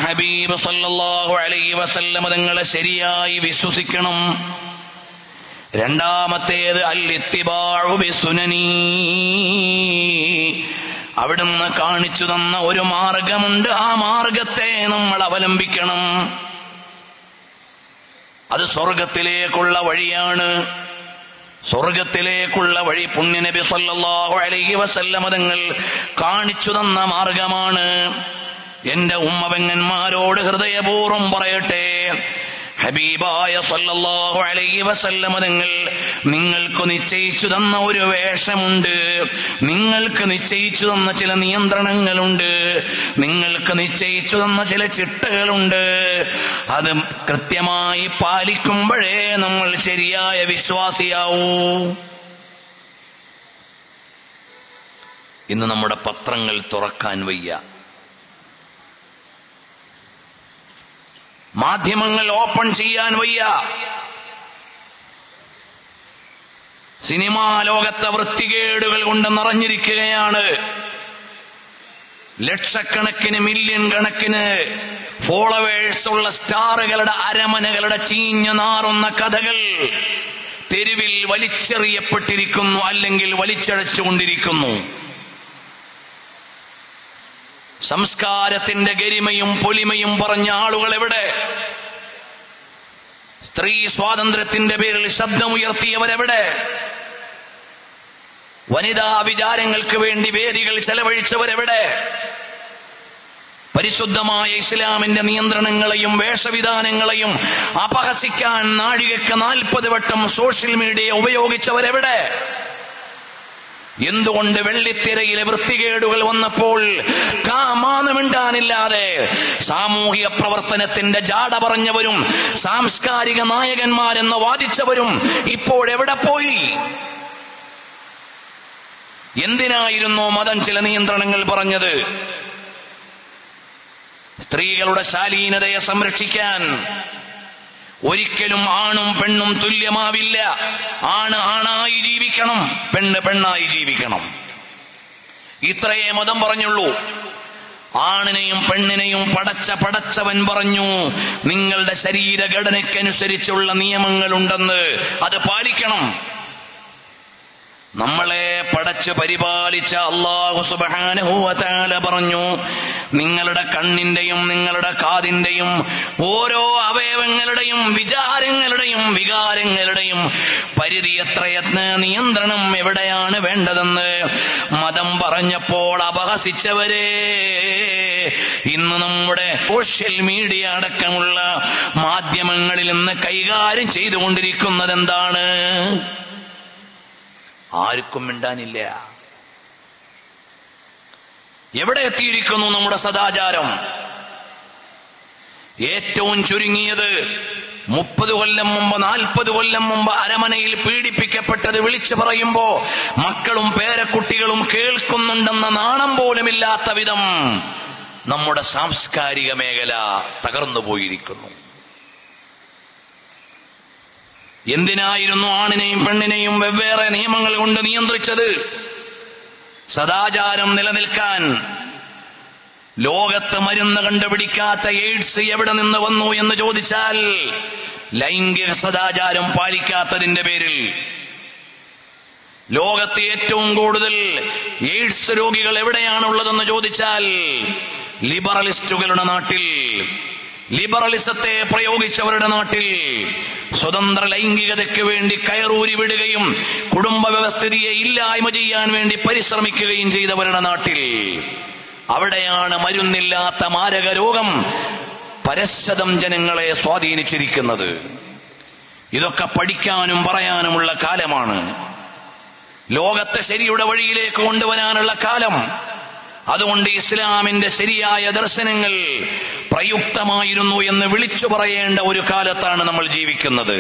ഹബീബ് സല്ലല്ലാഹു അലൈഹി വസല്ലം തങ്ങളെ ശരിയായി വിശ്വസിക്കണം. രണ്ടാമത്തേത് അൽ ഇത്തിബാഉ ബിസുനനി, അവിടുന്ന് കാണിച്ചു തന്ന ഒരു മാർഗമുണ്ട്, ആ മാർഗത്തെ നമ്മൾ അവലംബിക്കണം. അത് സ്വർഗത്തിലേക്കുള്ള വഴിയാണ്. സ്വർഗത്തിലേക്കുള്ള വഴി പുണ്യനബി സല്ലല്ലാഹു അലൈഹി വസല്ലം തങ്ങൾ കാണിച്ചു തന്ന മാർഗമാണ്. എന്റെ ഉമ്മപെങ്ങന്മാരോട് ഹൃദയപൂർവ്വം പറയട്ടെ, ഹബീബായ സല്ലല്ലാഹു അലൈഹി വസല്ലം തങ്ങൾ നിങ്ങൾക്ക് നിശ്ചയിച്ചു തന്ന ഒരു വേഷമുണ്ട്, നിങ്ങൾക്ക് നിശ്ചയിച്ചു തന്ന ചില നിയന്ത്രണങ്ങളുണ്ട്, നിങ്ങൾക്ക് നിശ്ചയിച്ചു തന്ന ചില ചിട്ടകളുണ്ട്. അത് കൃത്യമായി പാലിക്കുമ്പോഴേ നമ്മൾ ശരിയായ വിശ്വാസിയാവൂ. ഇന്ന് നമ്മുടെ പത്രങ്ങൾ തുറക്കാൻ വയ്യ, മാധ്യമങ്ങൾ ഓപ്പൺ ചെയ്യാൻ വയ്യ. സിനിമാ ലോകത്തെ വൃത്തികേടുകൾ കൊണ്ട് നിറഞ്ഞിരിക്കുകയാണ്. ലക്ഷക്കണക്കിന് മില്യൺ കണക്കിന് ഫോളോവേഴ്സ് ഉള്ള സ്റ്റാറുകളുടെ അരമനകളുടെ ചീഞ്ഞു നാറുന്ന കഥകൾ തെരുവിൽ വലിച്ചെറിയപ്പെട്ടിരിക്കുന്നു, അല്ലെങ്കിൽ വലിച്ചഴച്ചുകൊണ്ടിരിക്കുന്നു. സംസ്കാരത്തിന്റെ ഗരിമയും പൊലിമയും പറഞ്ഞ ആളുകൾ എവിടെ? സ്ത്രീ സ്വാതന്ത്ര്യത്തിന്റെ പേരിൽ ശബ്ദമുയർത്തിയവരെവിടെ? വനിതാ വിചാരങ്ങൾക്ക് വേണ്ടി വേദികൾ ചെലവഴിച്ചവരെവിടെ? പരിശുദ്ധമായ ഇസ്ലാമിന്റെ നിയന്ത്രണങ്ങളെയും വേഷവിധാനങ്ങളെയും അപഹസിക്കാൻ നാഴികക്ക് 40 വട്ടം സോഷ്യൽ മീഡിയ ഉപയോഗിച്ചവരെവിടെ? എന്തുകൊണ്ട് വെള്ളിത്തിരയിലെ വൃത്തികേടുകൾ വന്നപ്പോൾ കാമാനമിണ്ടാനില്ലാതെ സാമൂഹിക പ്രവർത്തനത്തിന്റെ ജാട പറഞ്ഞവരും സാംസ്കാരിക നായകന്മാരെന്ന് വാദിച്ചവരും ഇപ്പോഴെവിടെ പോയി? എന്തിനായിരുന്നു മതം ചില നിയന്ത്രണങ്ങൾ പറഞ്ഞത്? സ്ത്രീകളുടെ ശാലീനതയെ സംരക്ഷിക്കാൻ. ഒരിക്കലും ആണും പെണ്ണും തുല്യമാവില്ല. ആണ് ആണായി ജീവിക്കണം, പെണ്ണ് പെണ്ണായി ജീവിക്കണം. ഇത്രയേ മതം പറഞ്ഞുള്ളൂ. ആണിനെയും പെണ്ണിനെയും പടച്ചവൻ പറഞ്ഞു, നിങ്ങളുടെ ശരീരഘടനയ്ക്കനുസരിച്ചുള്ള നിയമങ്ങളുണ്ടെന്ന്, അത് പാലിക്കണം. നമ്മളെ പടച്ച് പരിപാലിച്ച അല്ലാഹു സുബ്ഹാനഹു വ തആല പറഞ്ഞു, നിങ്ങളുടെ കണ്ണിന്റെയും നിങ്ങളുടെ കാതിന്റെയും ഓരോ അവയവങ്ങളുടെയും വിചാരങ്ങളുടെയും വികാരങ്ങളുടെയും പരിധി എത്രയെന്ന്, നിയന്ത്രണം എവിടെയാണ് വേണ്ടതെന്ന് മതം പറഞ്ഞപ്പോൾ അപഹസിച്ചവരെ ഇന്ന് നമ്മുടെ സോഷ്യൽ മീഡിയ അടക്കമുള്ള മാധ്യമങ്ങളിൽ നിന്ന് കൈകാര്യം ചെയ്തുകൊണ്ടിരിക്കുന്നത് എന്താണ്? ആർക്കും മിണ്ടാനില്ല. എവിടെ എത്തിയിരിക്കുന്നു നമ്മുടെ സദാചാരം? ഏറ്റവും ചുരുങ്ങിയത് 30 കൊല്ലം മുമ്പ് 40 കൊല്ലം മുമ്പ് അരമനയിൽ പീഡിപ്പിക്കപ്പെട്ടത് വിളിച്ചു പറയുമ്പോ മക്കളും പേരക്കുട്ടികളും കേൾക്കുന്നുണ്ടെന്ന നാണം പോലുമില്ലാത്ത വിധം നമ്മുടെ സാംസ്കാരിക മേഖല തകർന്നു പോയിരിക്കുന്നു. എന്തിനായിരുന്നു ആണിനെയും പെണ്ണിനെയും വെവ്വേറെ നിയമങ്ങൾ കൊണ്ട് നിയന്ത്രിച്ചത്? സദാചാരം നിലനിൽക്കാൻ. ലോകത്ത് മരുന്ന് കണ്ടുപിടിക്കാത്ത എയ്ഡ്സ് എവിടെ നിന്ന് വന്നു എന്ന് ചോദിച്ചാൽ ലൈംഗിക സദാചാരം പാലിക്കാത്തതിന്റെ പേരിൽ. ലോകത്ത് ഏറ്റവും കൂടുതൽ എയ്ഡ്സ് രോഗികൾ എവിടെയാണുള്ളതെന്ന് ചോദിച്ചാൽ ലിബറലിസ്റ്റുകളുടെ നാട്ടിൽ, ലിബറലിസത്തെ പ്രയോഗിച്ചവരുടെ നാട്ടിൽ, സ്വതന്ത്ര ലൈംഗികതയ്ക്ക് വേണ്ടി കയറൂരി വിടുകയും കുടുംബ വ്യവസ്ഥിതിയെ ഇല്ലായ്മ ചെയ്യാൻ വേണ്ടി പരിശ്രമിക്കുകയും ചെയ്തവരുടെ നാട്ടിൽ. അവിടെയാണ് മരുന്നില്ലാത്ത മാരക രോഗം പരശതം ജനങ്ങളെ സ്വാധീനിച്ചിരിക്കുന്നത്. ഇതൊക്കെ പഠിക്കാനും പറയാനുമുള്ള കാലമാണ്. ലോകത്തെ ശരിയുടെ വഴിയിലേക്ക് കൊണ്ടുവരാനുള്ള കാലം. അതുകൊണ്ട് ഇസ്ലാമിന്റെ ശരിയായ ദർശനങ്ങൾ പ്രയുക്തമായിരുന്നു എന്ന് വിളിച്ചു പറയേണ്ട ഒരു കാലത്താണ് നമ്മൾ ജീവിക്കുന്നത്.